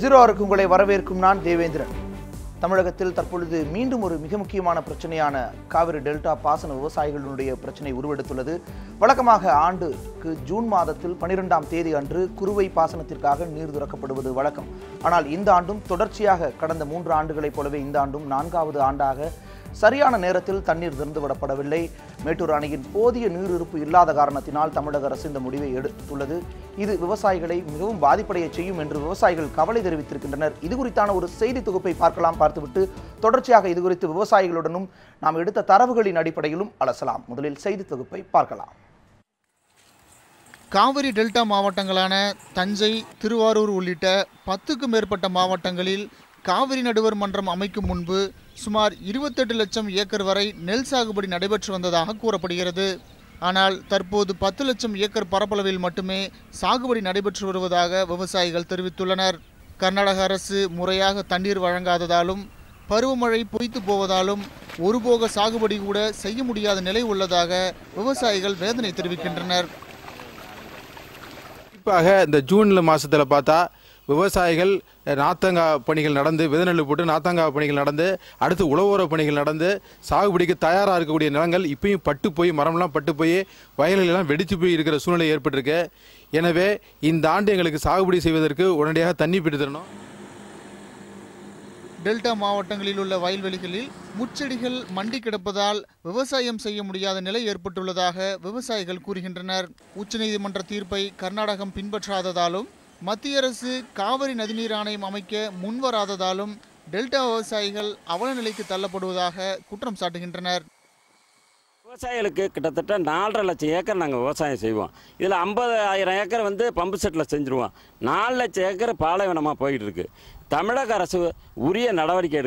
Zero அவருக்கு உங்களை வரவேற்கும் நான் தேவேந்திரன். தமிழகத்தில் தற்பொழுது மீண்டும் ஒரு மிக முக்கியமான பிரச்சனையான காவிரி டெல்டா பாசன விவசாயிகளுடைய பிரச்சனை உருவெடுத்துள்ளது. வழக்கமாக ஆண்டுக்கு ஜூன் மாதத்தில் 12ஆம் தேதி அன்று குறுவை பாசனத்திற்காக நீர் திறக்கப்படுவது வழக்கம். ஆனால் இந்த ஆண்டும் தொடர்ச்சியாக கடந்த 3 ஆண்டுகளைப் போலவே இந்த ஆண்டும் 4வது ஆண்டாக சரியான நேரத்தில் தண்ணீர் திறந்துவிடப்படவில்லை. மேட்டூர் அணையின் போதிய நீர் இருப்பு இல்லாத காரணத்தினால் தமிழக அரசு இந்த முடிவை எடுத்துள்ளது. இது விவசாயிகளை மிகவும் பாதிப்படைய செய்யும் என்று விவசாயிகள் கவலை தெரிவித்திருக்கின்றனர். இது குறித்தான ஒரு செய்தி தொகுப்பை பார்த்துவிட்டு தொடர்ச்சியாக இது குறித்து விவசாயிகளுடனும் நாம் எடுத்த தரவுகளின் அடிப்படையிலும் அலசலாம். முதலில் செய்தி தொகுப்பை பார்க்கலாம். காவிரி டெல்டா மாவட்டங்களான தஞ்சை, திருவாரூர் உள்ளிட்ட 10க்கும் மேற்பட்ட மாவட்டங்களில் காவிரி நடுவர் மன்றம் அமைக்கும் முன்பு சுமார் 28 லட்சம் ஏக்கர் வரை நெல் சாகுபடி நடைபெற்று வந்ததாக கூறப்படுகிறது. ஆனால் தற்போது 10 லட்சம் ஏக்கர் பரப்பளவில் மட்டுமே சாகுபடி நடைபெற்று வருவதாக விவசாயிகள் தெரிவித்துள்ளனர். கர்நாடக அரசு முறையாக தண்ணீர் வழங்காததாலும் பருவமழை பொய்த்து போவதாலும் ஒருபோக சாகுபடி கூட செய்ய முடியாத நிலை உள்ளதாக விவசாயிகள் வேதனை தெரிவிக்கின்றனர். குறிப்பாக இந்த ஜூன் மாதத்தில் பார்த்தா விவசாயிகள் நாத்தங்காய் பணிகள் நடந்து விதைநெல் போட்டு நாத்தங்காய் பணிகள் நடந்து அடுத்து உழவோர பணிகள் நடந்து சாகுபடிக்கு தயாராக இருக்கக்கூடிய நிலங்கள் இப்பயும் பட்டு போய் மரம்லாம் பட்டு போய் வயல்களெல்லாம் வெடித்து போய் இருக்கிற சூழ்நிலை ஏற்பட்டிருக்கு. எனவே இந்த ஆண்டு எங்களுக்கு சாகுபடி செய்வதற்கு உடனடியாக தண்ணி பெற்று தரணும். டெல்டா மாவட்டங்களில் உள்ள வயல்வெளிகளில் முச்செடிகள் மண்டி கிடப்பதால் விவசாயம் செய்ய முடியாத நிலை ஏற்பட்டுள்ளதாக விவசாயிகள் கூறுகின்றனர். உச்சநீதிமன்ற தீர்ப்பை கர்நாடகம் பின்பற்றாததாலும் மத்திய அரசு காவிரி நதிநீர் ஆணையம் அமைக்க முன்வராததாலும் டெல்டா விவசாயிகள் அவல நிலைக்கு தள்ளப்படுவதாக குற்றம் சாட்டுகின்றனர். விவசாயிகளுக்கு கிட்டத்தட்ட 4.5 லட்சம் ஏக்கர் நாங்கள் விவசாயம் செய்வோம். இதில் 50,000 ஏக்கர் பம்பு செட்டில் செஞ்சுருவோம். 4 லட்சம் ஏக்கர் பாலைவனமாக போயிட்டு இருக்கு. தமிழக அரசு உரிய நடவடிக்கை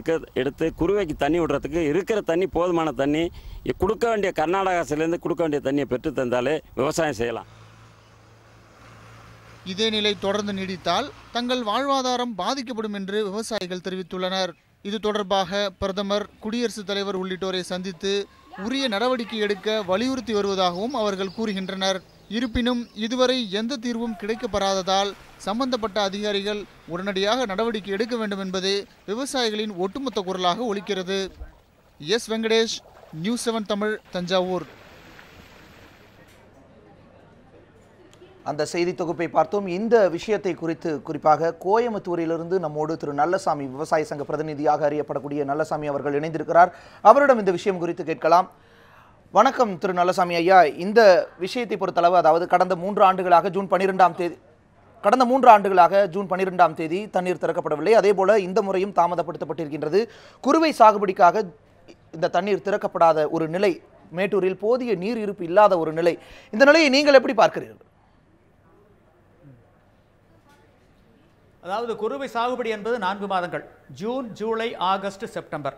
எடுத்து குறுவைக்கு தண்ணி விடுறதுக்கு இருக்கிற தண்ணி போதுமான தண்ணி கொடுக்க வேண்டிய கர்நாடக அரசுலேருந்து கொடுக்க வேண்டிய தண்ணியை பெற்று தந்தாலே விவசாயம் செய்யலாம். இதே நிலை தொடர்ந்து நீடித்தால் தங்கள் வாழ்வாதாரம் பாதிக்கப்படும் என்று விவசாயிகள் தெரிவித்துள்ளனர். இது தொடர்பாக பிரதமர், குடியரசுத் தலைவர் உள்ளிட்டோரை சந்தித்து உரிய நடவடிக்கை எடுக்க வலியுறுத்தி வருவதாகவும் அவர்கள் கூறுகின்றனர். இருப்பினும் இதுவரை எந்த தீர்வும் கிடைக்கப்பெறாததால் சம்பந்தப்பட்ட அதிகாரிகள் உடனடியாக நடவடிக்கை எடுக்க வேண்டும் என்பதே விவசாயிகளின் ஒட்டுமொத்த குரலாக ஒலிக்கிறது. S Venkatesh, news 7 Tamil, Thanjavur. அந்த செய்தி தொகுப்பை பார்த்தோம். இந்த விஷயத்தை குறித்து குறிப்பாக கோயம்புத்தூரிலிருந்து நம்மோடு திரு நல்லசாமி, விவசாய சங்க பிரதிநிதியாக அறியப்படக்கூடிய நல்லசாமி அவர்கள் இணைந்திருக்கிறார். அவரிடம் இந்த விஷயம் குறித்து கேட்கலாம். வணக்கம் திரு நல்லசாமி ஐயா. இந்த விஷயத்தை பொறுத்தளவு, அதாவது கடந்த 3 ஆண்டுகளாக ஜூன் 12ஆம் தேதி தண்ணீர் திறக்கப்படவில்லை. அதே போல இந்த முறையும் தாமதப்படுத்தப்பட்டிருக்கின்றது. குறுவை சாகுபடிக்காக இந்த தண்ணீர் திறக்கப்படாத ஒரு நிலை, மேட்டூரில் போதிய நீர் இருப்பு இல்லாத ஒரு நிலை. இந்த நிலையை நீங்கள் எப்படி பார்க்கிறீர்கள்? அதாவது குறுவை சாகுபடி என்பது 4 மாதங்கள், ஜூன், ஜூலை, ஆகஸ்ட், செப்டம்பர்.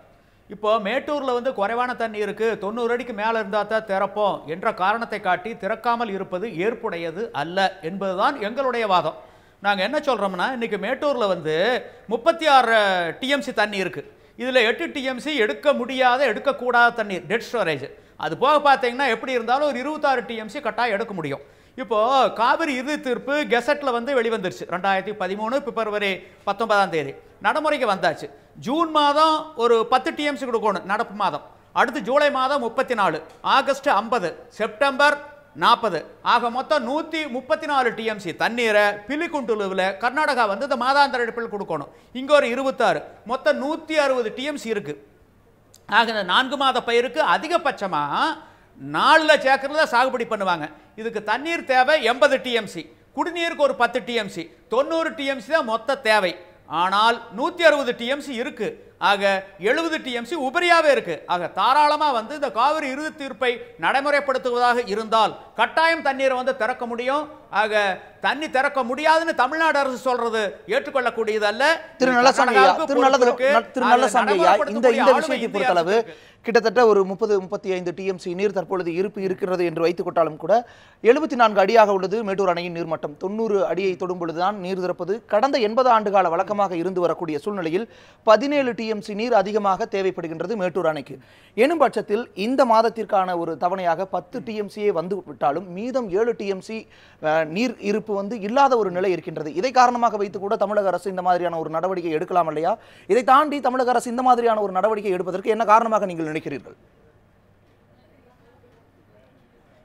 இப்போ மேட்டூரில் குறைவான தண்ணி இருக்குது, 90 அடிக்கு மேலே இருந்தால் தான் திறப்போம் என்ற காரணத்தை காட்டி திறக்காமல் இருப்பது ஏற்புடையது அல்ல என்பதுதான் எங்களுடைய வாதம். நாங்கள் என்ன சொல்கிறோம்னா, இன்றைக்கி மேட்டூரில் 36 டிஎம்சி தண்ணி இருக்குது. இதில் 8 டிஎம்சி எடுக்கக்கூடாத தண்ணீர், டெட் ஸ்டோரேஜ். அது போக பார்த்தீங்கன்னா எப்படி இருந்தாலும் ஒரு 26 டிஎம்சி கட்டாயம் எடுக்க முடியும். இப்போது காவிரி இறுதி தீர்ப்பு கெசட்டில் வெளிவந்துருச்சு 2013 பிப்ரவரி 19ஆம் தேதி நடைமுறைக்கு வந்தாச்சு. ஜூன் மாதம் ஒரு 10 டிஎம்சி கொடுக்கணும் நடப்பு மாதம், அடுத்து ஜூலை மாதம் 34, ஆகஸ்ட் 50, செப்டம்பர் 40, ஆக மொத்தம் 134 டிஎம்சி தண்ணீரை பிலிகுண்டுலுவில் கர்நாடகா இந்த மாதாந்திர அடிப்பில் கொடுக்கணும். இங்கே ஒரு 26, மொத்தம் 160 டிஎம்சி இருக்குது. ஆக இந்த 4 மாத பயிருக்கு அதிகபட்சமாக 4 லட்சம் ஏக்கரில் தான் சாகுபடி பண்ணுவாங்க. இதுக்கு தண்ணீர் தேவை 80 டிஎம்சி, குடிநீருக்கு ஒரு 10 டிஎம்சி, 90 டிஎம்சி தான் மொத்த தேவை. ஆனால் 160 டிஎம்சி இருக்கு. ஆக 70 டிஎம்சி உபரியாவே இருக்கு. ஆக தாராளமாக இந்த காவிரி இறுதி தீர்ப்பை நடைமுறைப்படுத்துவதாக இருந்தால் கட்டாயம் தண்ணீரை திறக்க முடியும். ஆக தண்ணி திறக்க முடியாதுன்னு தமிழ்நாடு அரசு சொல்றது ஏற்றுக்கொள்ளக்கூடியது அல்ல. திரு நல்லசாமி, இந்த விஷயத்தை பொறுத்தளவு கிட்டத்தட்ட ஒரு 30-35 டிஎம்சி நீர் தற்பொழுது இருப்பு இருக்கிறது என்று வைத்துக் கொண்டாலும் கூட 74 அடியாக உள்ளது மேட்டூர் அணையின் நீர்மட்டம். 90 அடியை தொடும் பொழுதுதான் நீர் திறப்பது கடந்த 80 ஆண்டுகால வழக்கமாக இருந்து வரக்கூடிய சூழ்நிலையில் 17 டிஎம்சி நீர் அதிகமாக தேவைப்படுகின்றது மேட்டூர் அணைக்கு. எனும் பட்சத்தில் இந்த மாதத்திற்கான ஒரு தவணையாக 10 டிஎம்சியே வந்து விட்டாலும் மீதம் 7 டிஎம்சி நீர் இருப்பு இல்லாத ஒரு நிலை இருக்கின்றது. இதை காரணமாக வைத்து கூட தமிழக அரசு இந்த மாதிரியான ஒரு நடவடிக்கை எடுக்கலாம் இல்லையா? இதை தாண்டி தமிழக அரசு இந்த மாதிரியான ஒரு நடவடிக்கை எடுப்பதற்கு என்ன காரணமாக நீங்கள் நினைக்கிறீர்கள்?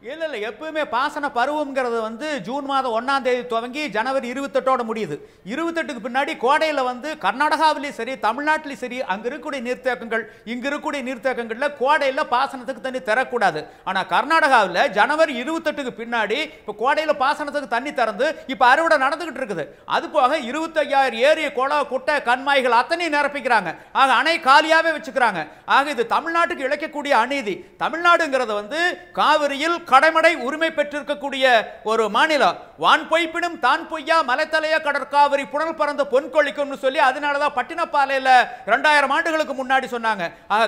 இல்லை எப்பவுமே பாசன பருவம்ங்கிறது ஜூன் மாதம் 1ஆம் தேதி துவங்கி ஜனவரி 28ஓட முடியுது. 28க்கு பின்னாடி கோடையில் கர்நாடகாவிலையும் சரி தமிழ்நாட்டிலையும் சரி அங்கே இருக்கக்கூடிய நீர்த்தேக்கங்கள் இங்கே இருக்கக்கூடிய நீர்த்தேக்கங்களில் கோடையில் பாசனத்துக்கு தண்ணி தரக்கூடாது. ஆனால் கர்நாடகாவில் ஜனவரி 28க்கு பின்னாடி இப்போ கோடையில் பாசனத்துக்கு தண்ணி திறந்து இப்போ அறுவடை நடந்துகிட்டு இருக்குது. அது போக 25,000 ஏரி குளம் குட்டை கண்மாய்கள் அத்தனையும் நிரப்பிக்கிறாங்க. ஆக அணை காலியாகவே வச்சுக்கிறாங்க. ஆக இது தமிழ்நாட்டுக்கு இழைக்கக்கூடிய அநீதி. தமிழ்நாடுங்கிறது காவிரியில் கடமடை உரிமை பெற்றிருக்கக்கூடிய ஒரு மாநிலம். வான் பொய்ப்பினும் தான் பொய்யா மலைத்தலைய கடற்காவிரி புனல் பறந்த பொன்கொழிக்கும்னு சொல்லி அதனாலதான் பட்டினப்பாலையில 2000 ஆண்டுகளுக்கு முன்னாடி சொன்னாங்க.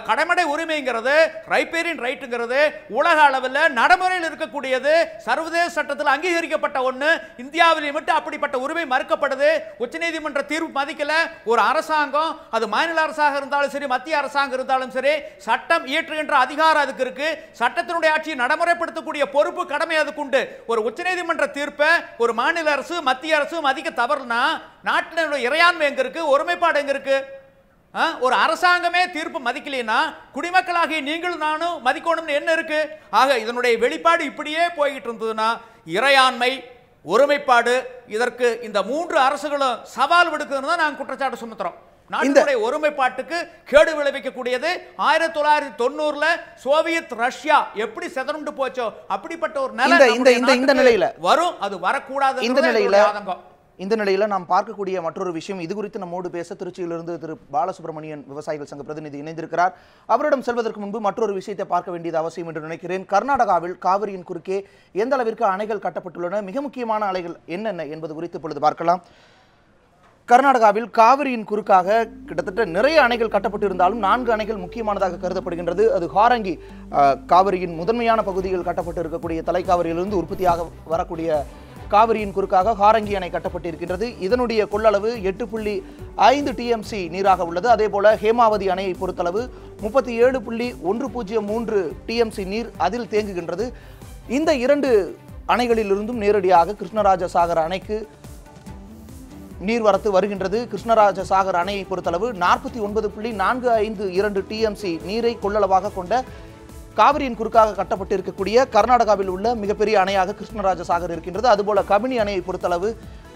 கடமடை உரிமைங்கிறது ரைப்பேரியன் ரைட்டுங்கிறது உலக அளவில் நடைமுறையில் இருக்கக்கூடியது, சர்வதேச சட்டத்தில் அங்கீகரிக்கப்பட்ட ஒன்று. இந்தியாவிலே மட்டும் அப்படிப்பட்ட உரிமை மறுக்கப்படுது. உச்சநீதிமன்ற தீர்ப்பு மதிக்கல. ஒரு அரசாங்கம், அது மாநில அரசாக இருந்தாலும் சரி மத்திய அரசாங்கம் இருந்தாலும் சரி, சட்டம் இயற்றுகின்ற அதிகாரம் அதுக்கு இருக்கு. சட்டத்தினுடைய ஆட்சியை நடைமுறைப்படுத்தக்கூடிய பொறுப்பு கடமை அதுக்கு உண்டு. ஒரு உச்சநீதிமன்ற தீர்ப்பை ஒரு மாநில அரசு மத்திய அரசு மதிக்க தவறுனா நாட்டினுடைய இறையாண்மை எங்க இருக்கு? ஒருமைப்பாடு எங்க இருக்கு? ஒரு அரசாங்கமே தீர்ப்பு மதிக்கலைன்னா குடிமக்களாகிய நீங்களும் நானும் மதிக்கணும்னு என்ன இருக்கு? ஆக இதனுடைய வெளிப்பாடு இப்படியே போய்கிட்டு இருந்ததுன்னா இறையாண்மை ஒருமைப்பாடு இதற்கு இந்த 3 அரசுகளும் சவால் விடுக்குதுன்னு தான் நாங்கள் குற்றச்சாட்டு சுமத்துறோம். நாட்டினுடைய ஒருமைப்பாட்டுக்கு கேடு விளைவிக்கக்கூடியது 1990ல சோவியத் ரஷ்யா எப்படி செதறுண்டு போச்சோ அப்படிப்பட்ட ஒரு நிலையில வரும். அது வரக்கூடாது. இந்த நிலையில நாம் பார்க்கக்கூடிய மற்றொரு விஷயம், இது குறித்து நம்மோடு பேச திருச்சியிலிருந்து திரு பாலசுப்ரமணியன் விவசாயிகள் சங்க பிரதிநிதி இணைந்திருக்கிறார். அவரிடம் செல்வதற்கு முன்பு மற்றொரு விஷயத்தை பார்க்க வேண்டியது அவசியம் என்று நினைக்கிறேன். கர்நாடகாவில் காவிரியின் குறுக்கே எந்த அளவிற்கு அணைகள் கட்டப்பட்டுள்ளன, மிக முக்கியமான அணைகள் என்னென்ன என்பது குறித்து இப்பொழுது பார்க்கலாம். கர்நாடகாவில் காவிரியின் குறுக்காக கிட்டத்தட்ட நிறைய அணைகள் கட்டப்பட்டிருந்தாலும் 4 அணைகள் முக்கியமானதாக கருதப்படுகின்றது. அது ஹாரங்கி, காவிரியின் முதன்மையான பகுதிகள் கட்டப்பட்டு இருக்கக்கூடிய தலைக்காவிரியிலிருந்து உற்பத்தியாக வரக்கூடிய காவிரியின் குறுக்காக ஹாரங்கி அணை கட்டப்பட்டிருக்கின்றது. இதனுடைய கொள்ளளவு 8.5 டிஎம்சி நீராக உள்ளது. அதே போல ஹேமாவதி அணையை பொறுத்தளவு 37.103 டிஎம்சி நீர் அதில் தேங்குகின்றது. இந்த 2 அணைகளிலிருந்தும் நேரடியாக கிருஷ்ணராஜ சாகர் அணைக்கு நீர்வரத்து வருகின்றது. கிருஷ்ணராஜ சாகர் அணையை பொறுத்தளவு 49.452 டிஎம்சி நீரை கொள்ளளவாக கொண்ட காவிரியின் குறுக்காக கட்டப்பட்டிருக்கக்கூடிய கர்நாடகாவில் உள்ள மிகப்பெரிய அணையாக கிருஷ்ணராஜ சாகர் இருக்கின்றது. அதுபோல கபினி அணையை பொறுத்தளவு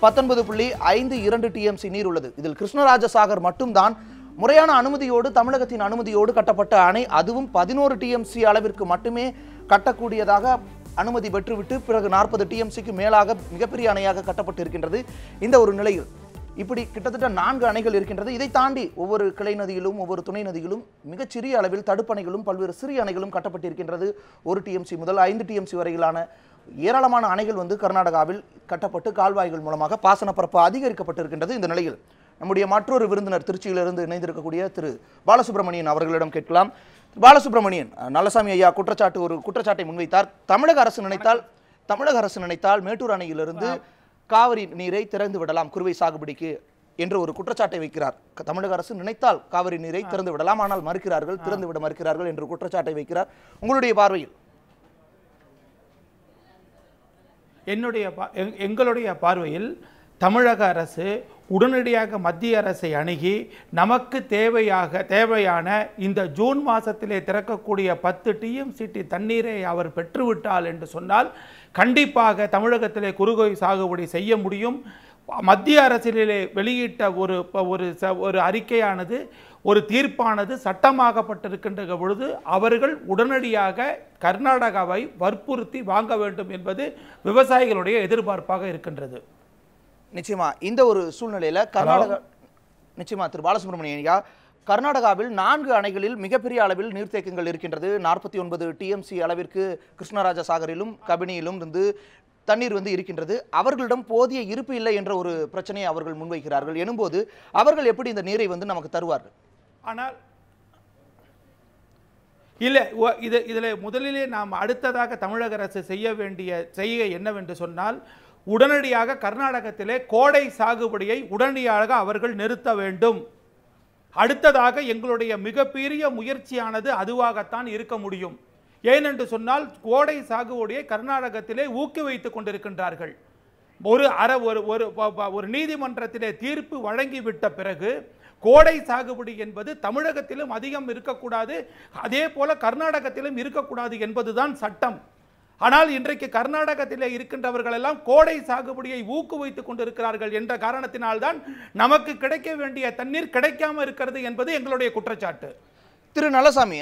19.52 டிஎம்சி நீர் உள்ளது. இதில் கிருஷ்ணராஜ சாகர் மட்டும்தான் முறையான அனுமதியோடு, தமிழகத்தின் அனுமதியோடு கட்டப்பட்ட அணை. அதுவும் 11 டிஎம்சி அளவிற்கு மட்டுமே கட்டக்கூடியதாக அனுமதி பெற்றுவிட்டு பிறகு 40 டிஎம்சிக்கு மேலாக மிகப்பெரிய அணையாக கட்டப்பட்டிருக்கின்றது. இந்த ஒரு நிலையில் இப்படி கிட்டத்தட்ட 4 அணைகள் இருக்கின்றது. இதை தாண்டி ஒவ்வொரு கிளை நதியிலும் ஒவ்வொரு துணை நதியிலும் மிகச்சிறிய அளவில் தடுப்பணைகளும் பல்வேறு சிறிய அணைகளும் கட்டப்பட்டிருக்கின்றது. 1 டிஎம்சி முதல் 5 டிஎம்சி வரையிலான ஏராளமான அணைகள் கர்நாடகாவில் கட்டப்பட்டு கால்வாய்கள் மூலமாக பாசன பரப்பு அதிகரிக்கப்பட்டிருக்கின்றது. இந்த நிலையில் நம்முடைய மற்றொரு விருந்தினர் திருச்சியிலிருந்து இணைந்திருக்கக்கூடிய திரு பாலசுப்ரமணியன் அவர்களிடம் கேட்கலாம். பாலசுப்ரமணியன், நல்லசாமி ஐயா குற்றச்சாட்டை முன்வைத்தார். தமிழக அரசு நினைத்தால் மேட்டூர் அணையிலிருந்து காவிரி நீரை திறந்து விடலாம் குறுவை சாகுபடிக்கு என்று ஒரு குற்றச்சாட்டை வைக்கிறார். தமிழக அரசு நினைத்தால் காவிரி நீரை திறந்து விடலாம், ஆனால் மறுக்கிறார்கள், திறந்து விட மறுக்கிறார்கள் என்று குற்றச்சாட்டை வைக்கிறார். உங்களுடைய பார்வையில்? எங்களுடைய பார்வையில் தமிழக அரசு உடனடியாக மத்திய அரசை அணுகி நமக்கு தேவையான இந்த ஜூன் மாதத்திலே திறக்கக்கூடிய 10 டிஎம்சிடி தண்ணீரை அவர் பெற்றுவிட்டால் என்று சொன்னால் கண்டிப்பாக தமிழகத்திலே குறுவை சாகுபடி செய்ய முடியும். மத்திய அரசிலே வெளியிட்ட ஒரு அறிக்கையானது, ஒரு தீர்ப்பானது சட்டமாகப்பட்டிருக்கின்ற பொழுது அவர்கள் உடனடியாக கர்நாடகாவை வற்புறுத்தி வாங்க வேண்டும் என்பது விவசாயிகளுடைய எதிர்பார்ப்பாக இருக்கின்றது. நிச்சயமா இந்த ஒரு சூழ்நிலையில நிச்சயமா திரு பாலசுப்ரமணியன் ஐயா, கர்நாடகாவில் 4 அணைகளில் மிகப்பெரிய அளவில் நீர்த்தேக்கங்கள் இருக்கின்றது. 49 டிஎம்சி அளவிற்கு கிருஷ்ணராஜ சாகரிலும் கபினியிலும் தண்ணீர் இருக்கின்றது. அவர்களிடம் போதிய இருப்பு இல்லை என்ற ஒரு பிரச்சனையை அவர்கள் முன்வைக்கிறார்கள். எனும்போது அவர்கள் எப்படி இந்த நீரை நமக்கு தருவார்கள்? ஆனால் இல்லை, இதில் முதலிலே நாம் அடுத்ததாக தமிழக அரசு செய்ய வேண்டிய செய்கை என்னவென்று சொன்னால், உடனடியாக கர்நாடகத்திலே கோடை சாகுபடியை உடனடியாக அவர்கள் நிறுத்த வேண்டும். அடுத்ததாக எங்களுடைய மிகப்பெரிய முயற்சியானது அதுவாகத்தான் இருக்க முடியும். ஏனென்று சொன்னால் கோடை சாகுபடியை கர்நாடகத்திலே ஊக்குவித்துக் கொண்டிருக்கின்றார்கள். ஒரு நீதிமன்றத்திலே தீர்ப்பு வழங்கிவிட்ட பிறகு கோடை சாகுபடி என்பது தமிழகத்திலும் அதிகம் இருக்கக்கூடாது, அதே போல கர்நாடகத்திலும் இருக்கக்கூடாது என்பதுதான் சட்டம். ஆனால் இன்றைக்கு கர்நாடகத்திலே இருக்கின்றவர்கள் எல்லாம் கோடை சாகுபடியை ஊக்குவித்துக் கொண்டிருக்கிறார்கள் என்ற காரணத்தினால்தான் நமக்கு கிடைக்க வேண்டிய தண்ணீர் கிடைக்காம இருக்கிறது என்பது எங்களுடைய குற்றச்சாட்டு. திரு நல்லசாமி,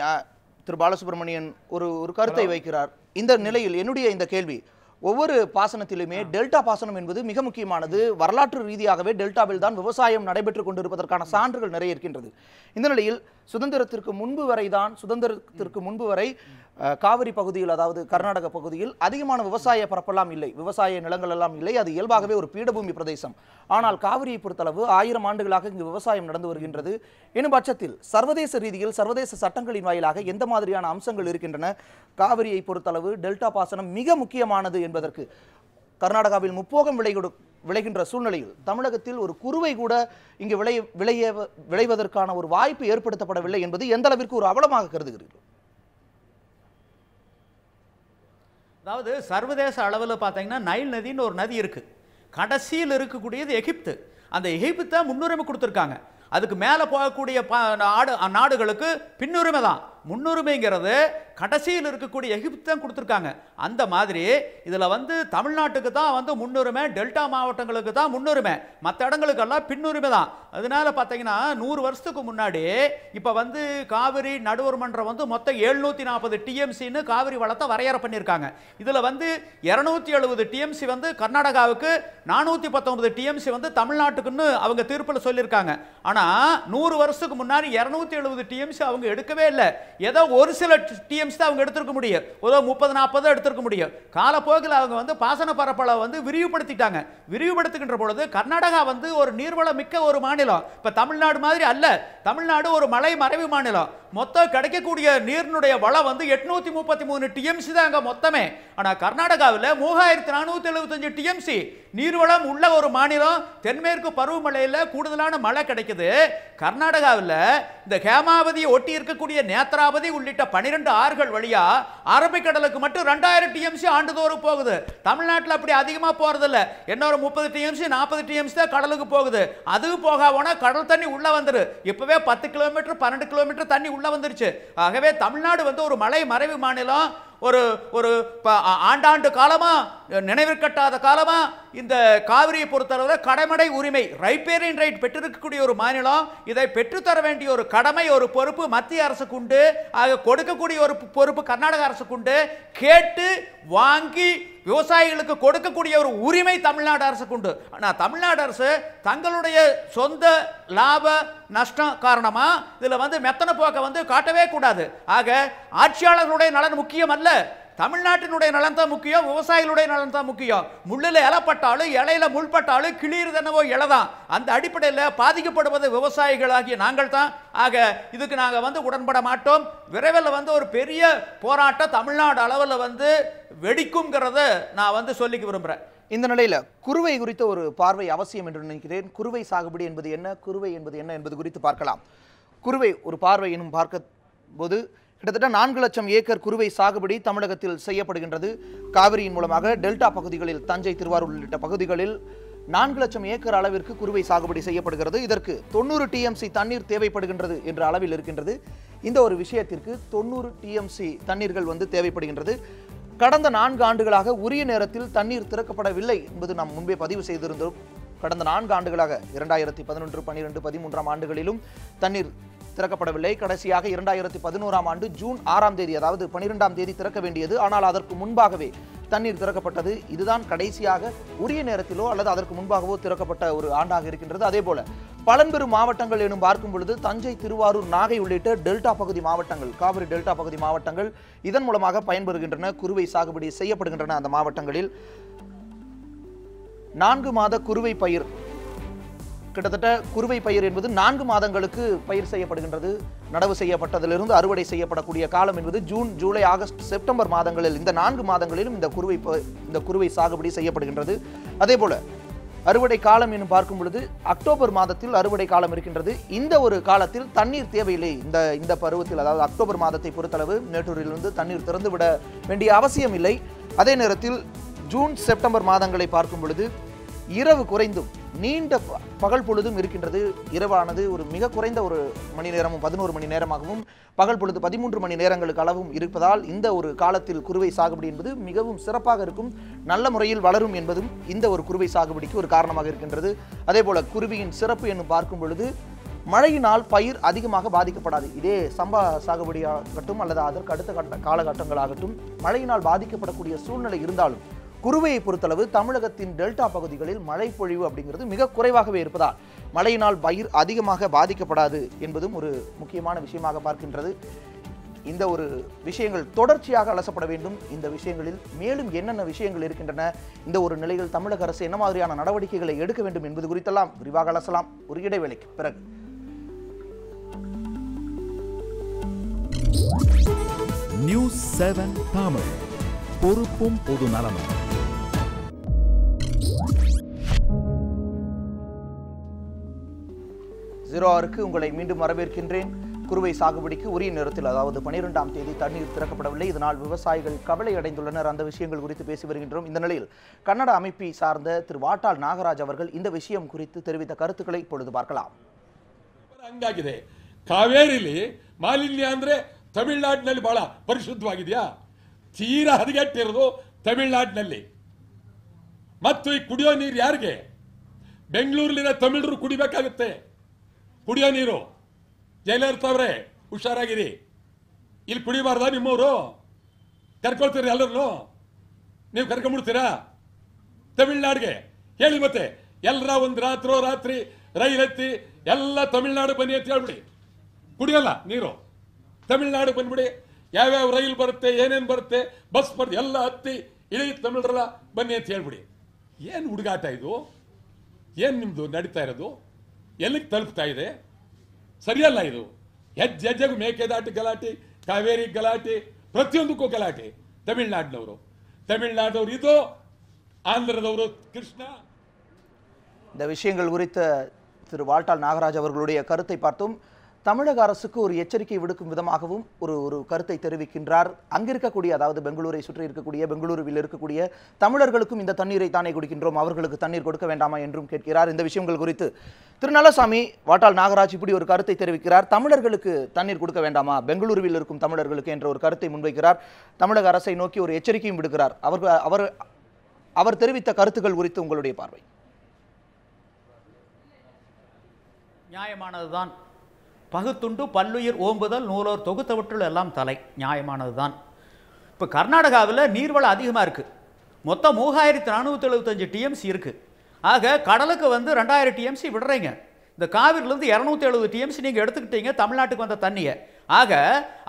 திரு பாலசுப்ரமணியன் ஒரு கருத்தை வைக்கிறார். இந்த நிலையில் என்னுடைய இந்த கேள்வி, ஒவ்வொரு பாசனத்திலுமே டெல்டா பாசனம் என்பது மிக முக்கியமானது. வரலாற்று ரீதியாகவே டெல்டாவில் தான் விவசாயம் நடைபெற்றுக் கொண்டிருப்பதற்கான சான்றுகள் நிறைய இருக்கின்றது. இந்த நிலையில் சுதந்திரத்திற்கு முன்பு வரை காவிரி பகுதியில், அதாவது கர்நாடக பகுதியில் அதிகமான விவசாய பரப்பெல்லாம் இல்லை, விவசாய நிலங்கள் எல்லாம் இல்லை. அது இயல்பாகவே ஒரு பீடபூமி பிரதேசம். ஆனால் காவிரியை பொறுத்தளவு 1000 ஆண்டுகளாக இங்கு விவசாயம் நடந்து வருகின்றது. எனும் பட்சத்தில் சர்வதேச ரீதியில் சர்வதேச சட்டங்களின் வாயிலாக எந்த மாதிரியான அம்சங்கள் இருக்கின்றன? காவிரியை பொறுத்தளவு டெல்டா பாசனம் மிக முக்கியமானது என்பதற்கு கர்நாடகாவில் முப்போகம் விளைகின்ற சூழ்நிலையில் தமிழகத்தில் ஒரு குறுவை கூட இங்கு விளைவதற்கான ஒரு வாய்ப்பு ஏற்படுத்தப்படவில்லை என்பது எந்த அளவிற்கு ஒரு அவலமாக கருதுகிறீர்கள்? அதாவது சர்வதேச அளவில் பார்த்தீங்கன்னா நைல் நதின்னு ஒரு நதி இருக்கு. கடைசியில் இருக்கக்கூடியது எகிப்து. அந்த எகிப்தை முன்னுரிமை கொடுத்துருக்காங்க. அதுக்கு மேலே போகக்கூடிய நாடுகளுக்கு பின்னுரிமை தான். முன்னுரிமைங்கிறது கடைசியில் இருக்கக்கூடிய எகிப்து தான் கொடுத்துருக்காங்க. அந்த மாதிரி இதில் தமிழ்நாட்டுக்கு தான் முன்னுரிமை, டெல்டா மாவட்டங்களுக்கு தான் முன்னுரிமை, மற்ற இடங்களுக்கெல்லாம் பின்னுரிமை தான். அதனால பார்த்தீங்கன்னா 100 வருஷத்துக்கு முன்னாடி இப்போ காவிரி நடுவர் மன்றம் மொத்தம் 740 டிஎம்சின்னு காவிரி வளத்தை வரையறை பண்ணியிருக்காங்க. இதில் 270 டிஎம்சி கர்நாடகாவுக்கு, 419 டிஎம்சி தமிழ்நாட்டுக்குன்னு அவங்க தீர்ப்பில் சொல்லியிருக்காங்க. ஆனால் 100 வருஷத்துக்கு முன்னாடி 270 டிஎம்சி அவங்க எடுக்கவே இல்லை. ஏதோ ஒரு சில டிஎம்சி தான் அவங்க எடுத்திருக்க முடியும், ஏதோ 30-40 எடுத்திருக்க முடியும். காலப்போக்கில் அவங்க பாசன பரப்பளவை விரிவுபடுத்திட்டாங்க. விரிவுபடுத்துகின்ற பொழுது கர்நாடகா ஒரு நீர்வளம் மிக்க ஒரு மாநிலம். இப்ப தமிழ்நாடு மாதிரி அல்ல. தமிழ்நாடு ஒரு மலை மறைவு மாநிலம். மொத்தம் கிடைக்கக்கூடிய நீரினுடைய வளம் 833 டிஎம்சி தான் அங்க மொத்தமே. ஆனா கர்நாடகாவில் 3475 டிஎம்சி நீர்வளம் உள்ள ஒரு மாநிலம். தென்மேற்கு பருவமழையில் கூடுதலான மழை கிடைக்குது. கர்நாடகாவில் இந்த ஹேமாவதியை ஒட்டி இருக்கக்கூடிய நேத்ராவதி உள்ளிட்ட 12 ஆறுகள் வழியா அரபிக்கடலுக்கு மட்டும் 2000 டிஎம்சி ஆண்டுதோறும் போகுது. தமிழ்நாட்டில் அப்படி அதிகமா போறதில்ல. என்ன ஒரு 30 டிஎம்சி 40 டிஎம்சி தான் கடலுக்கு போகுது. அது போகவோனா கடல் தண்ணி உள்ள வந்துரு. இப்பவே 10 கிலோமீட்டர் 12 கிலோமீட்டர் தண்ணி உள்ள வந்துருச்சு. ஆகவே தமிழ்நாடு ஒரு மலை மறைவு மாநிலம். ஒரு ஆண்டாண்டு காலமா, நினைவிற்கட்டாத காலமா இந்த காவிரியை பொறுத்தளவில் கடைமடை உரிமை, ரைப்பேரியன் ரைட் பெற்றிருக்கக்கூடிய ஒரு மாநிலம். இதை பெற்றுத்தர வேண்டிய ஒரு கடமை, ஒரு பொறுப்பு மத்திய அரசுக்கு உண்டு. ஆக கொடுக்கக்கூடிய ஒரு பொறுப்பு கர்நாடக அரசுக்கு உண்டு. கேட்டு வாங்கி விவசாயிகளுக்கு கொடுக்கக்கூடிய ஒரு உரிமை தமிழ்நாடு அரசுக்கு உண்டு. ஆனால் தமிழ்நாடு அரசு தங்களுடைய சொந்த லாப நஷ்டம் காரணமா இதுல மெத்தன போக்க காட்டவே கூடாது. ஆக ஆட்சியாளர்களுடைய நலன் முக்கியம் அல்ல, தமிழ்நாட்டினுடைய நலன் தான் முக்கியம், விவசாயிகளுடைய நலன் தான் முக்கியம். முள்ளில் இலப்பட்டாலும் இலையில முள்பட்டாலும் கிளியிறது என்னவோ இலைதான். அந்த அடிப்படையில் பாதிக்கப்படுவது விவசாயிகளாகிய நாங்கள் தான். ஆக இதுக்கு நாங்கள் உடன்பட மாட்டோம். விரைவில் ஒரு பெரிய போராட்டம் தமிழ்நாடு அளவில் வெடிக்கும்ங்கிறத நான் சொல்லிக்க விரும்புகிறேன். இந்த நிலையில் குறுவை குறித்த ஒரு பார்வை அவசியம் என்று நினைக்கிறேன். குறுவை சாகுபடி என்பது என்ன, குறுவை என்பது என்ன என்பது குறித்து பார்க்கலாம். குறுவை ஒரு பார்வை எனும் பார்க்க போது கிட்டத்தட்ட 4 லட்சம் ஏக்கர் குறுவை சாகுபடி தமிழகத்தில் செய்யப்படுகின்றது. காவிரியின் மூலமாக டெல்டா பகுதிகளில், தஞ்சை, திருவாரூர் உள்ளிட்ட பகுதிகளில் 4 லட்சம் ஏக்கர் அளவிற்கு குறுவை சாகுபடி செய்யப்படுகிறது. இதற்கு 90 டிஎம்சி தண்ணீர் தேவைப்படுகின்றது என்ற அளவில் இருக்கின்றது. இந்த ஒரு விஷயத்திற்கு 90 டிஎம்சி தண்ணீர்கள் தேவைப்படுகின்றது. கடந்த 4 ஆண்டுகளாக உரிய நேரத்தில் தண்ணீர் திறக்கப்படவில்லை என்பது நாம் முன்பே பதிவு செய்திருந்தோம். கடந்த 4 ஆண்டுகளாக 2011, 12, 13 ஆண்டுகளிலும் தண்ணீர் திறக்கப்படவில்லை. கடைசியாக 2011 ஆண்டு ஜூன் 6ஆம் தேதி, அதாவது 12ஆம் தேதி திறக்க வேண்டியது. ஆனால் அதற்கு முன்பாகவே தண்ணீர் திறக்கப்பட்டது. இதுதான் கடைசியாக உரிய நேரத்திலோ அல்லது அதற்கு முன்பாகவோ திறக்கப்பட்ட ஒரு ஆண்டாக இருக்கின்றது. அதே போல பழம்பெரும் மாவட்டங்கள் எனும் பார்க்கும் பொழுது தஞ்சை, திருவாரூர், நாகை உள்ளிட்ட டெல்டா பகுதி மாவட்டங்கள், காவிரி டெல்டா பகுதி மாவட்டங்கள் இதன் மூலமாக பயன்பெறுகின்றன. குறுவை சாகுபடி செய்யப்படுகின்றன. அந்த மாவட்டங்களில் 4 மாத குறுவை பயிர் கிட்டத்தட்ட குறுவை பயிர் என்பது 4 மாதங்களுக்கு பயிர் செய்யப்படுகின்றது. நடவு செய்யப்பட்டதிலிருந்து அறுவடை செய்யப்படக்கூடிய காலம் என்பது ஜூன், ஜூலை, ஆகஸ்ட், செப்டம்பர் மாதங்களில், இந்த 4 மாதங்களிலும் இந்த குறுவை சாகுபடி செய்யப்படுகின்றது. அதேபோல அறுவடை காலம் என்று பார்க்கும் பொழுது அக்டோபர் மாதத்தில் அறுவடை காலம் இருக்கின்றது. இந்த ஒரு காலத்தில் தண்ணீர் தேவையில்லை. இந்த பருவத்தில், அதாவது அக்டோபர் மாதத்தை பொறுத்தளவு மேட்டூரிலிருந்து தண்ணீர் திறந்து விட வேண்டிய அவசியம் இல்லை. அதே நேரத்தில் ஜூன், செப்டம்பர் மாதங்களை பார்க்கும் பொழுது இரவு குறைந்தும் நீண்ட பகல் பொழுதும் இருக்கின்றது. இரவானது ஒரு மிக குறைந்த ஒரு மணி நேரமும் 11 மணி நேரமாகவும், பகல் பொழுது 13 மணி நேரங்களுக்கு அளவும் இருப்பதால் இந்த ஒரு காலத்தில் குறுவை சாகுபடி என்பது மிகவும் சிறப்பாக இருக்கும், நல்ல முறையில் வளரும் என்பதும் இந்த ஒரு குறுவை சாகுபடிக்கு ஒரு காரணமாக இருக்கின்றது. அதே போல குருவியின் சிறப்பு என்று பார்க்கும் பொழுது மழையினால் பயிர் அதிகமாக பாதிக்கப்படாது. இதே சம்பா சாகுபடியாகட்டும் அல்லது அதற்கு அடுத்த காலகட்டங்களாகட்டும் மழையினால் பாதிக்கப்படக்கூடிய சூழ்நிலை இருந்தாலும் குறுவையை பொறுத்தளவு தமிழகத்தின் டெல்டா பகுதிகளில் மழை பொழிவு அப்படிங்கிறது மிக குறைவாகவே இருப்பதால் மழையினால் பயிர் அதிகமாக பாதிக்கப்படாது என்பதும் ஒரு முக்கியமான விஷயமாக பார்க்கின்றது. இந்த ஒரு விஷயங்கள் தொடர்ச்சியாக அலசப்பட வேண்டும். இந்த விஷயங்களில் மேலும் என்னென்ன விஷயங்கள் இருக்கின்றன, இந்த ஒரு நிலையில் தமிழக அரசு என்ன மாதிரியான நடவடிக்கைகளை எடுக்க வேண்டும் என்பது குறித்தெல்லாம் விரிவாக அலசலாம் ஒரு இடைவேளைக்கு பிறகு. நியூஸ் 7 தமிழ், பொறுப்பும் பொது நலமும். உங்களை மீண்டும் வரவேற்கின்றேன். குறுவை சாகுபடிக்கு உரிய நேரத்தில், அதாவது 12ஆம் தேதி தண்ணீர் திறக்கப்படவில்லை. இதனால் விவசாயிகள் கவலை அடைந்துள்ளனர். அந்த விஷயங்கள் குறித்து பேசி வருகின்றோம். இந்த நிலையில் கன்னட அமைப்பை சார்ந்த திரு வாட்டாள் நாகராஜ் அவர்கள் இந்த விஷயம் குறித்து தெரிவித்த கருத்துக்களை இப்பொழுது பார்க்கலாம். ಹಂಗಾಗಿದೆ ಕಾವೇರಿಲಿ ಮಾಲಿನ್ಯ ಅಂದ್ರೆ ತಮಿಳುನಾಡಿನಲ್ಲಿ ಬಹಳ ಪರಿಶುದ್ಧವಾಗಿದೆಯಾ? ತೀರಾ ಹದಗೆಟ್ಟಿರೋದು ತಮಿಳುನಾಡಿನಲ್ಲಿ. ಮತ್ತು ಈ ಕುಡಿಯೋ ನೀರು ಯಾರಿಗೆ? ಬೆಂಗಳೂರಿನ ತಮಿಳರು ಕುಡಿಬೇಕಾಗುತ್ತೆ ಕುಡಿಯೋ ನೀರು. ಜಯಲಲಿತಾವ್ರೆ ಹುಷಾರಾಗಿರಿ, ಇಲ್ಲಿ ಕುಡಿಬಾರ್ದ? ನಿಮ್ಮವರು ಕರ್ಕೊಳ್ತೀರಿ ಎಲ್ಲರನ್ನು? ನೀವು ಕರ್ಕೊಂಡ್ಬಿಡ್ತೀರಾ ತಮಿಳ್ನಾಡಿಗೆ? ಹೇಳಿ ಮತ್ತೆ. ಎಲ್ಲರ ಒಂದು ರಾತ್ರಿ ರೈಲ್ ಎತ್ತಿ ಎಲ್ಲ ತಮಿಳ್ನಾಡು ಬನ್ನಿ ಅಂತ ಹೇಳ್ಬಿಡಿ. ಕುಡಿಯಲ್ಲ ನೀರು, ತಮಿಳ್ನಾಡು ಬಂದ್ಬಿಡಿ. ಯಾವ್ಯಾವ ರೈಲ್ ಬರುತ್ತೆ, ಏನೇನು ಬರುತ್ತೆ, ಬಸ್ ಬರುತ್ತೆ, ಎಲ್ಲ ಹತ್ತಿ ಇಡೀ ತಮಿಳರೆಲ್ಲ ಬನ್ನಿ ಅಂತ ಹೇಳ್ಬಿಡಿ. ಏನು ಹುಡುಗಾಟ ಇದು? ಏನು ನಿಮ್ಮದು ನಡೀತಾ ಇರೋದು? ಎಲ್ಲಿಗೆ ತಲುಪ್ತಾ ಇದೆ? ಸರಿಯಲ್ಲ ಇದು. ಹೆಜ್ಜೆಗೂ ಮೇಕೆದಾಟು ಗಲಾಟೆ, ಕಾವೇರಿ ಗಲಾಟೆ, ಪ್ರತಿಯೊಂದಕ್ಕೂ ಗಲಾಟೆ. ತಮಿಳ್ನಾಡವರು ಇದು, ಆಂಧ್ರದವರು ಕೃಷ್ಣ. இந்த விஷயங்கள் குறித்த திரு வாட்டாள் நாகராஜ் அவர்களுடைய கருத்தை பார்த்தோம். தமிழக அரசுக்கு ஒரு எச்சரிக்கை விடுக்கும் விதமாகவும் ஒரு கருத்தை தெரிவிக்கின்றார். அங்கிருக்கக்கூடிய, அதாவது பெங்களூரை சுற்றி இருக்கக்கூடிய, பெங்களூருவில் இருக்கக்கூடிய தமிழர்களுக்கும் இந்த தண்ணீரை தானே குடிக்கின்றோம், அவர்களுக்கு தண்ணீர் கொடுக்க வேண்டாமா என்றும் கேட்கிறார். இந்த விஷயங்கள் குறித்து திரு நல்லசாமி வாட்டாள் நாகராஜ் இப்படி ஒரு கருத்தை தெரிவிக்கிறார். தமிழர்களுக்கு தண்ணீர் கொடுக்க வேண்டாமா, பெங்களூருவில் இருக்கும் தமிழர்களுக்கு என்ற ஒரு கருத்தை முன்வைக்கிறார். தமிழக அரசை நோக்கி ஒரு எச்சரிக்கையும் விடுக்கிறார். அவர் தெரிவித்த கருத்துக்கள் குறித்து உங்களுடைய பார்வை? நியாயமானதுதான். பகுத்துண்டு பல்லுயிர் ஓம்புதல் நூலோர் தொகுத்தவற்றுள் எல்லாம் தலை. நியாயமானதுதான். இப்போ கர்நாடகாவில் நீர்வளம் அதிகமாக இருக்குது. மொத்தம் 3475 டிஎம்சி இருக்குது. ஆக கடலுக்கு 2000 டிஎம்சி விடுறீங்க. இந்த காவிரிலேருந்து 270 டிஎம்சி நீங்கள் எடுத்துக்கிட்டீங்க தமிழ்நாட்டுக்கு வந்த தண்ணியை. ஆக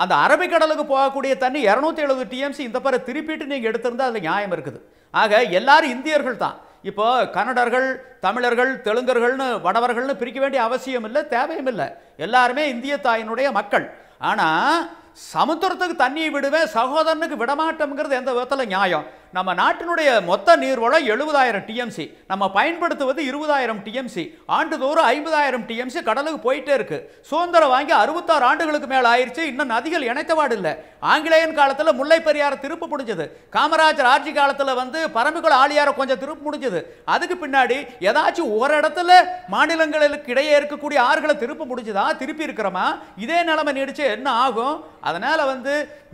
அந்த அரபிக்கடலுக்கு போகக்கூடிய தண்ணி 270 டிஎம்சி இந்த பாரு திருப்பிட்டு நீங்கள் எடுத்திருந்தால் அதில் நியாயம் இருக்குது. ஆக எல்லாரும் இந்தியர்கள் தான். இப்போ கன்னடர்கள், தமிழர்கள், தெலுங்கர்கள்னு, வடவர்கள்னு பிரிக்க வேண்டிய அவசியம் இல்லை, தேவையும் இல்லை. எல்லாருமே இந்திய தாயினுடைய மக்கள். ஆனால் சமுத்திரத்துக்கு தண்ணியை விடுவேன், சகோதரனுக்கு விடமாட்டோம்ங்கிறது எந்த விதத்தில் நியாயம்? நம்ம நாட்டினுடைய மொத்த நீர்வளம் 70,000 டிஎம்சி, நம்ம பயன்படுத்துவது 20,000 டிஎம்சி. ஆண்டுதோறும் 50,000 டிஎம்சி கடலுக்கு போயிட்டே இருக்கு. சுதந்திரம் வாங்கி 66 ஆண்டுகளுக்கு மேலே ஆயிடுச்சு, இன்னும் நதிகள் இணைத்தவாடு இல்லை. ஆங்கிலேயன் காலத்தில் முல்லை பெரியாரை திருப்ப முடிஞ்சது. காமராஜர் ஆட்சி காலத்தில் பரம்பிக்குள ஆழியாரை கொஞ்சம் திருப்ப முடிஞ்சது. அதுக்கு பின்னாடி ஏதாச்சும் ஒரு இடத்துல மாநிலங்களுக்கு இடையே இருக்கக்கூடிய ஆறுகளை திருப்ப முடிஞ்சதா? திருப்பி இருக்கிறோமா? இதே நிலைமை நீடிச்சு என்ன ஆகும்? அதனால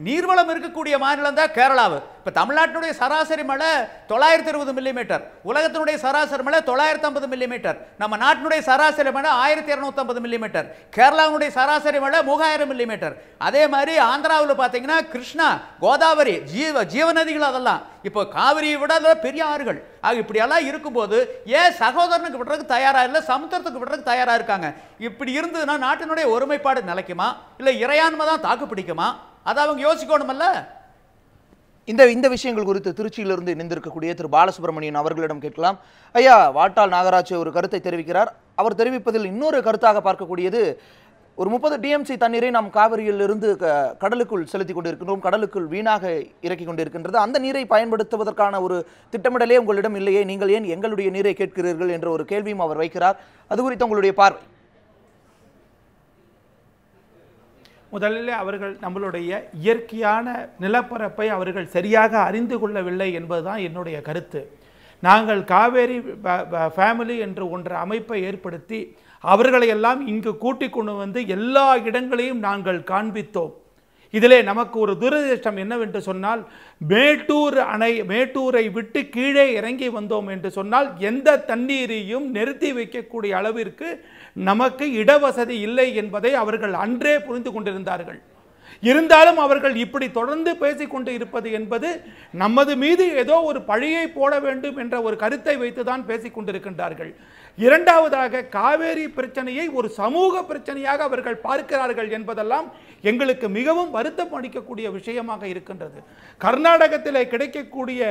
நீர்வளம் இருக்கக்கூடிய மாநிலம் தான் கேரளாவு. இப்போ தமிழ்நாட்டினுடைய சராசரி மழை 920 மில்லிமீட்டர், உலகத்தினுடைய சராசரி மழை 950 மில்லிமீட்டர், நம்ம நாட்டினுடைய சராசரி மழை 1250 மில்லிமீட்டர், கேரளாவுடைய சராசரி மழை 3000 மில்லிமீட்டர். அதே மாதிரி ஆந்திராவில் பார்த்தீங்கன்னா கிருஷ்ணா, கோதாவரி, ஜீவநதிகள் அதெல்லாம். இப்போ காவிரியை விட பெரிய ஆறுகள். ஆக இப்படியெல்லாம் இருக்கும்போது ஏன் சகோதரனுக்கு விடுறதுக்கு தயாராக இல்லை, சமுத்திரத்துக்கு விடுறதுக்கு தயாராக இருக்காங்க? இப்படி இருந்ததுன்னா நாட்டினுடைய ஒருமைப்பாடு நிலைக்குமா, இல்லை இறையாண்மை தான் தாக்கு பிடிக்குமா? அதை அவங்க யோசிக்கணுமல்ல. இந்த விஷயங்கள் குறித்து திருச்சியிலிருந்து இணைந்திருக்கக்கூடிய திரு பாலசுப்ரமணியன் அவர்களிடம் கேட்கலாம். ஐயா, வாட்டாள் நாகராஜ் ஒரு கருத்தை தெரிவிக்கிறார். அவர் தெரிவிப்பதில் இன்னொரு கருத்தாக பார்க்கக்கூடியது, ஒரு 30 டிஎம்சி தண்ணீரை நாம் காவிரியிலிருந்து கடலுக்குள் செலுத்தி கொண்டிருக்கின்றோம், கடலுக்குள் வீணாக இறக்கி கொண்டிருக்கின்றது. அந்த நீரை பயன்படுத்துவதற்கான ஒரு திட்டமிடலே உங்களிடம் இல்லையே, நீங்கள் ஏன் எங்களுடைய நீரை கேட்கிறீர்கள் என்ற ஒரு கேள்வியும் அவர் வைக்கிறார். அது குறித்து உங்களுடைய பார்வை? முதலில் அவர்கள் நம்மளுடைய இயற்கையான நிலப்பரப்பை அவர்கள் சரியாக அறிந்து கொள்ளவில்லை என்பதுதான் என்னுடைய கருத்து. நாங்கள் காவேரி ஃபேமிலி என்று ஒன்று அமைப்பை ஏற்படுத்தி அவர்களையெல்லாம் இங்கு கூட்டிக் கொண்டு வந்து எல்லா இடங்களையும் நாங்கள் காண்பித்தோம். இதிலே நமக்கு ஒரு துரதிர்ஷ்டம் என்னவென்று சொன்னால், மேட்டூரை விட்டு கீழே இறங்கி வந்தோம் என்று சொன்னால் எந்த தண்ணீரையும் நிறுத்தி வைக்கக்கூடிய அளவிற்கு நமக்கு இடவசதி இல்லை என்பதை அவர்கள் அன்றே புரிந்து கொண்டிருந்தார்கள். இருந்தாலும் அவர்கள் இப்படி தொடர்ந்து பேசிக்கொண்டு இருப்பது என்பது நமது மீது ஏதோ ஒரு பழியை போட வேண்டும் என்ற ஒரு கருத்தை வைத்துதான் பேசிக் கொண்டிருக்கின்றார்கள். இரண்டாவதாக, காவேரி பிரச்சனையை ஒரு சமூக பிரச்சனையாக அவர்கள் பார்க்கிறார்கள் என்பதெல்லாம் எங்களுக்கு மிகவும் வருத்தம் அளிக்கக்கூடிய விஷயமாக இருக்கின்றது. கர்நாடகத்தில் கிடைக்கக்கூடிய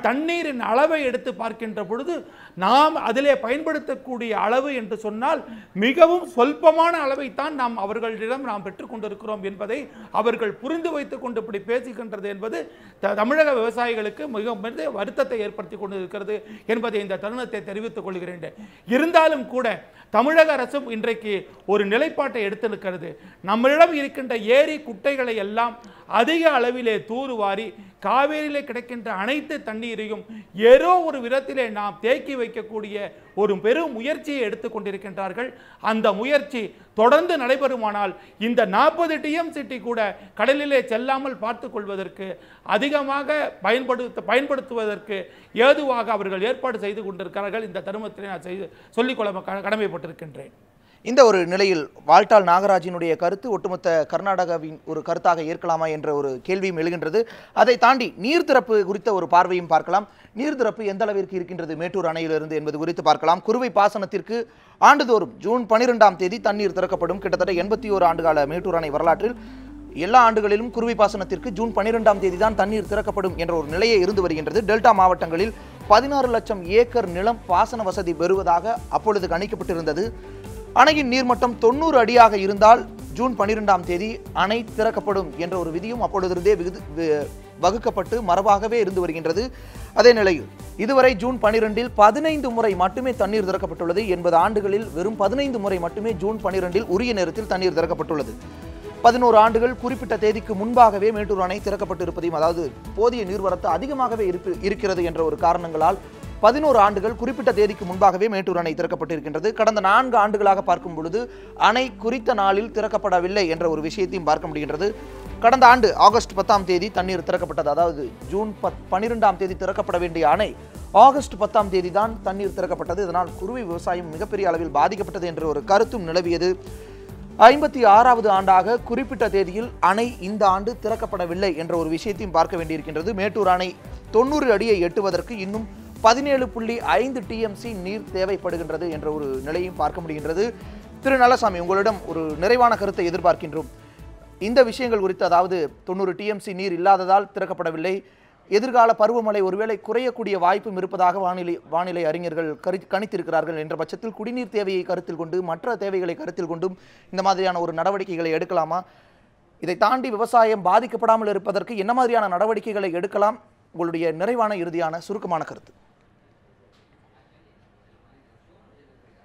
தண்ணீரின் அளவை எடுத்து பார்க்கின்ற பொழுது நாம் அதிலே பயன்படுத்தக்கூடிய அளவு என்று சொன்னால் மிகவும் சொல்பமான அளவைத்தான் நாம் அவர்களிடம் நாம் பெற்றுக்கொண்டிருக்கிறோம் என்பதை அவர்கள் புரிந்து வைத்துக் கொண்டு இப்படி பேசுகின்றது என்பது தமிழக விவசாயிகளுக்கு மிக வருத்தத்தை ஏற்படுத்தி கொண்டிருக்கிறது என்பதை இந்த தருணத்தை தெரிவித்துக் கொள்கிறேன். இருந்தாலும் கூட தமிழக அரசும் இன்றைக்கு ஒரு நிலைப்பாட்டை எடுத்திருக்கிறது. நம்மளிடம் இருக்கின்ற ஏரி குட்டைகளை எல்லாம் அதிக அளவிலே தூர்வாரி காவேரியிலே கிடைக்கின்ற அனைத்து தண்ணீரையும் ஏதோ ஒரு விதத்திலே நாம் தேக்கி வைக்கக்கூடிய ஒரு பெரும் முயற்சியை எடுத்துக்கொண்டிருக்கின்றார்கள். அந்த முயற்சி தொடர்ந்து நடைபெறுமானால் இந்த 40 டிஎம்சிடி கூட கடலிலே செல்லாமல் பார்த்துக் கொள்வதற்கு அதிகமாக பயன்படுத்துவதற்கு ஏதுவாக அவர்கள் ஏற்பாடு செய்து கொண்டிருக்கிறார்கள். இந்த தருணத்தில் நான் சொல்லிக்கொள்ள கடமைப்பட்டிருக்கின்றேன். இந்த ஒரு நிலையில் வால்டால் நாகராஜினுடைய கருத்து ஒட்டுமொத்த கர்நாடகாவின் ஒரு கருத்தாக ஏற்கலாமா என்ற ஒரு கேள்வியும் எழுகின்றது. அதை தாண்டி நீர் திறப்பு குறித்த ஒரு பார்வையும் பார்க்கலாம். நீர் திறப்பு எந்த அளவிற்கு இருக்கின்றது மேட்டூர் அணையிலிருந்து என்பது குறித்து பார்க்கலாம். குறுவை பாசனத்திற்கு ஆண்டுதோறும் ஜூன் 12ஆம் தேதி தண்ணீர் திறக்கப்படும். கிட்டத்தட்ட 81 ஆண்டுகால மேட்டூர் அணை வரலாற்றில் எல்லா ஆண்டுகளிலும் குறுவை பாசனத்திற்கு ஜூன் 12ஆம் தேதி தான் தண்ணீர் திறக்கப்படும் என்ற ஒரு நிலையே இருந்து வருகின்றது. டெல்டா மாவட்டங்களில் 16 லட்சம் ஏக்கர் நிலம் பாசன வசதி பெறுவதாக அப்பொழுது கணிக்கப்பட்டிருந்தது. அணையின் நீர்மட்டம் 90 அடியாக இருந்தால் ஜூன் 12ஆம் தேதி அணை திறக்கப்படும் என்ற ஒரு விதியும் அப்பொழுதிருந்தே வகுக்கப்பட்டு மரபாகவே இருந்து வருகின்றது. அதே நிலையில் இதுவரை ஜூன் 12இல் 15 முறை மட்டுமே தண்ணீர் திறக்கப்பட்டுள்ளது. 80 ஆண்டுகளில் வெறும் 15 முறை மட்டுமே ஜூன் 12இல் உரிய நேரத்தில் தண்ணீர் திறக்கப்பட்டுள்ளது. 11 ஆண்டுகள் குறிப்பிட்ட தேதிக்கு முன்பாகவே மேட்டூர் அணை திறக்கப்பட்டிருப்பதையும், அதாவது போதிய நீர்வரத்து அதிகமாகவே இருக்கிறது என்ற ஒரு காரணங்களால் 11 ஆண்டுகள் குறிப்பிட்ட தேதிக்கு முன்பாகவே மேட்டூர் அணை திறக்கப்பட்டிருக்கின்றது. கடந்த 4 ஆண்டுகளாக பார்க்கும் பொழுது அணை குறித்த நாளில் திறக்கப்படவில்லை என்ற ஒரு விஷயத்தையும் பார்க்க முடிகின்றது. கடந்த ஆண்டு ஆகஸ்ட் 10ஆம் தேதி தண்ணீர் திறக்கப்பட்டது. அதாவது ஜூன் 12ஆம் தேதி திறக்கப்பட வேண்டிய அணை ஆகஸ்ட் 10ஆம் தேதி தான் தண்ணீர் திறக்கப்பட்டது. இதனால் குறுவை விவசாயம் மிகப்பெரிய அளவில் பாதிக்கப்பட்டது என்ற ஒரு கருத்தும் நிலவியது. 56வது ஆண்டாக குறிப்பிட்ட தேதியில் அணை இந்த ஆண்டு திறக்கப்படவில்லை என்ற ஒரு விஷயத்தையும் பார்க்க வேண்டியிருக்கின்றது. மேட்டூர் அணை 90 அடியை எட்டுவதற்கு இன்னும் 17.5 டிஎம்சி நீர் தேவைப்படுகின்றது என்ற ஒரு நிலையும் பார்க்க முடிகின்றது. திரு நல்லசாமி, உங்களிடம் ஒரு நிறைவான கருத்தை எதிர்பார்க்கின்றோம். இந்த விஷயங்கள் குறித்து, அதாவது 90 டிஎம்சி நீர் இல்லாததால் திறக்கப்படவில்லை, எதிர்கால பருவமழை ஒருவேளை குறையக்கூடிய வாய்ப்பும் இருப்பதாக வானிலை அறிஞர்கள் கணித்திருக்கிறார்கள் என்ற பட்சத்தில் குடிநீர் தேவையை கருத்தில் கொண்டு மற்ற தேவைகளை கருத்தில் கொண்டும் இந்த மாதிரியான ஒரு நடவடிக்கைகளை எடுக்கலாமா? இதை தாண்டி விவசாயம் பாதிக்கப்படாமல் இருப்பதற்கு என்ன மாதிரியான நடவடிக்கைகளை எடுக்கலாம்? உங்களுடைய நிறைவான இறுதியான சுருக்கமான கருத்து.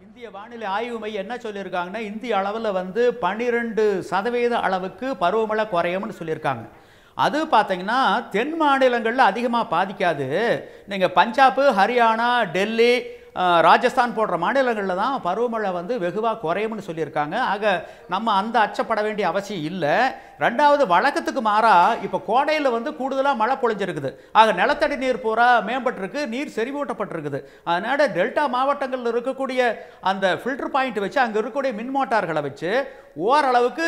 இந்திய வானிலை ஆய்வு மையம் என்ன சொல்லியிருக்காங்கன்னா, இந்திய அளவில் 12% அளவுக்கு பருவமழை குறையும்னு சொல்லியிருக்காங்க. அது பார்த்தீங்கன்னா தென் மாநிலங்களில் அதிகமாக பாதிக்காது. நீங்கள் பஞ்சாப், ஹரியானா, டெல்லி, ராஜஸ்தான் போன்ற மாநிலங்களில் தான் பருவமழை வெகுவாக குறையும்னு சொல்லியிருக்காங்க. ஆக நம்ம அந்த அச்சப்பட வேண்டிய அவசியம் இல்லை. ரெண்டாவது, வழக்கத்துக்கு மாறாக இப்போ கோடையில் கூடுதலாக மழை பொழிஞ்சிருக்குது. ஆக நிலத்தடி நீர் பூரா மேம்பட்டிருக்கு, நீர் செறிவூட்டப்பட்டிருக்குது. அதனால் டெல்டா மாவட்டங்களில் இருக்கக்கூடிய அந்த ஃபில்டர் பாயிண்ட் வச்சு அங்கே இருக்கக்கூடிய மின் மோட்டார்களை வச்சு ஓரளவுக்கு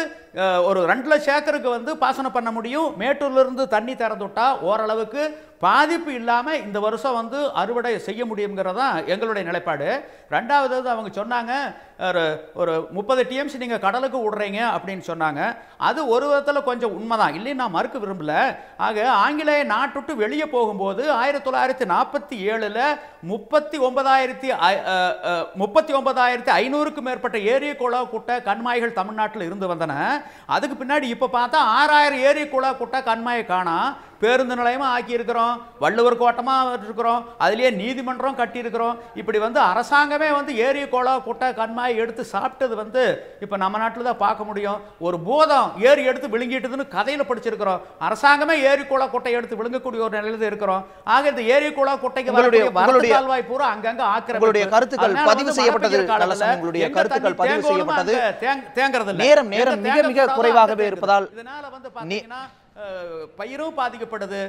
ஒரு 2 லட்சம் ஏக்கருக்கு பாசனம் பண்ண முடியும். மேட்டூர்லேருந்து தண்ணி திறந்து விட்டால் ஓரளவுக்கு பாதிப்பு இல்லாமல் இந்த வருஷம் அறுவடை செய்ய முடியுங்கிறது தான் எங்களுடைய நிலைப்பாடு. ரெண்டாவது அவங்க சொன்னாங்க, ஒரு 30 டிஎம்சி நீங்கள் கடலுக்கு விடுறீங்க அப்படின்னு சொன்னாங்க. அது ஒரு விதத்தில் கொஞ்சம் உண்மைதான், இல்லைன்னு நான் மறுக்க விரும்பல. ஆக ஆங்கிலேய நாட்டுட்டு வெளியே போகும்போது 1947 39,500க்கும் மேற்பட்ட ஏரி குளா குட்டை கண்மாய்கள் தமிழ்நாட்டில் இருந்து வந்தன. அதுக்கு பின்னாடி இப்போ பார்த்தா 6000 ஏரி குளா குட்டை கண்மாயை காணா. பேருந்து நிலையமாக ஆக்கியிருக்கிறோம், வள்ளுவர் கோட்டமாக இருக்கிறோம், அதுலேயே நீதிமன்றம் கட்டியிருக்கிறோம். இப்படி அரசாங்கமே ஏரி குளா குட்டை கண்மாயை எடுத்து சாப்பிட்டது இப்போ நம்ம நாட்டில் தான் பார்க்க முடியும். ஒரு பூதம் ஏரி எடுத்து விழுங்கிட்டுதுன்னு கதையில் படிச்சிருக்கிறோம். அரசாங்கமே ஏரி குளா குட்டை எடுத்து விழுங்கக்கூடிய ஒரு நிலையில் இருக்கிறோம். ஆக இந்த ஏரி குளா குட்டைக்கு கால்வாய் பூரா அங்கங்க ஆக்கிரமிப்பு. கருத்துக்கள் பதிவு செய்யப்பட்டது. தேங்கிறது நேரம் மிக மிக குறைவாகவே இருப்பதால் இதனால பாத்தீங்கன்னா பயிரும் பாதிக்கப்படுது,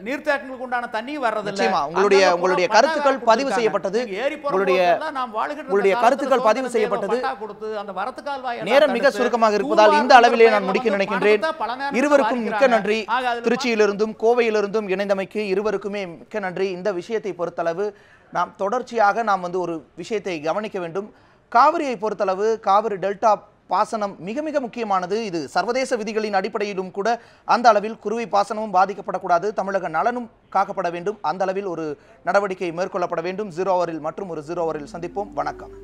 நீர்த்தேக்கங்களுக்கு உண்டான தண்ணி வர்றதில்லை. உங்களுடைய கருத்துக்கள் பதிவு செய்யப்பட்டது. உங்களுடைய கருத்துக்கள் பதிவு செய்யப்பட்டது. நேரம் மிக சுருக்கமாக இருப்பதால் இந்த அளவிலே நான் முடிக்க நினைக்கின்றேன். இருவருக்கும் மிக்க நன்றி. திருச்சியிலிருந்தும் கோவையிலிருந்தும் இணைந்தமைக்கு இருவருக்குமே மிக்க நன்றி. இந்த விஷயத்தை பொறுத்தளவு நாம் தொடர்ச்சியாக ஒரு விஷயத்தை கவனிக்க வேண்டும். காவிரியை பொறுத்தளவு காவிரி டெல்டா பாசனம் மிக மிக முக்கியமானது. இது சர்வதேச விதிகளின் அடிப்படையிலும் கூட அந்த அளவில் குறுவை பாசனமும் பாதிக்கப்படக்கூடாது, தமிழக நலனும் காக்கப்பட வேண்டும். அந்த அளவில் ஒரு நடவடிக்கை மேற்கொள்ளப்பட வேண்டும். 0 ஹவரில் மற்றும் ஒரு 0 ஹவரில் சந்திப்போம். வணக்கம்.